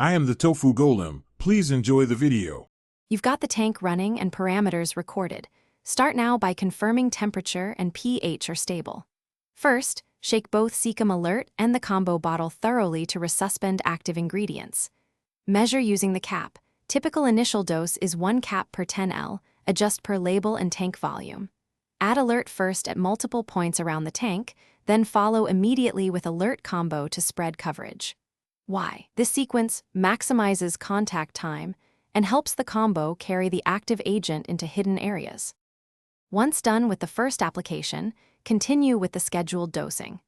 I am the Tofu Golem. Please enjoy the video. You've got the tank running and parameters recorded. Start now by confirming temperature and pH are stable. First, shake both Seachem Alert and the combo bottle thoroughly to resuspend active ingredients. Measure using the cap. Typical initial dose is 1 cap per 10 L, adjust per label and tank volume. Add Alert first at multiple points around the tank, then follow immediately with Alert Combo to spread coverage. Why? This sequence maximizes contact time and helps the combo carry the active agent into hidden areas. Once done with the first application, continue with the scheduled dosing.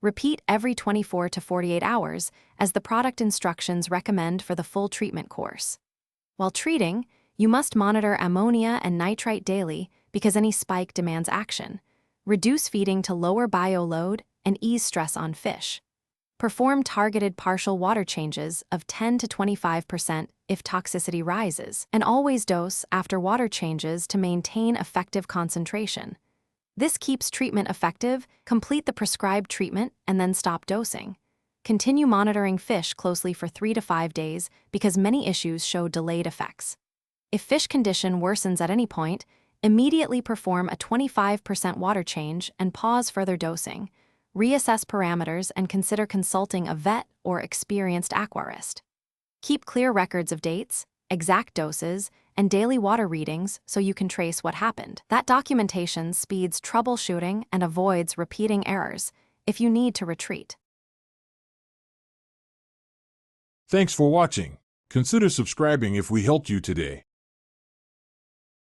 Repeat every 24 to 48 hours as the product instructions recommend for the full treatment course. While treating, you must monitor ammonia and nitrite daily because any spike demands action. Reduce feeding to lower bio load and ease stress on fish. Perform targeted partial water changes of 10 to 25% if toxicity rises, and always dose after water changes to maintain effective concentration. This keeps treatment effective, complete the prescribed treatment, and then stop dosing. Continue monitoring fish closely for 3 to 5 days because many issues show delayed effects. If fish condition worsens at any point, immediately perform a 25% water change and pause further dosing. Reassess parameters and consider consulting a vet or experienced aquarist. Keep clear records of dates, exact doses, and daily water readings so you can trace what happened. That documentation speeds troubleshooting and avoids repeating errors if you need to retreat. Thanks for watching. Consider subscribing if we helped you today.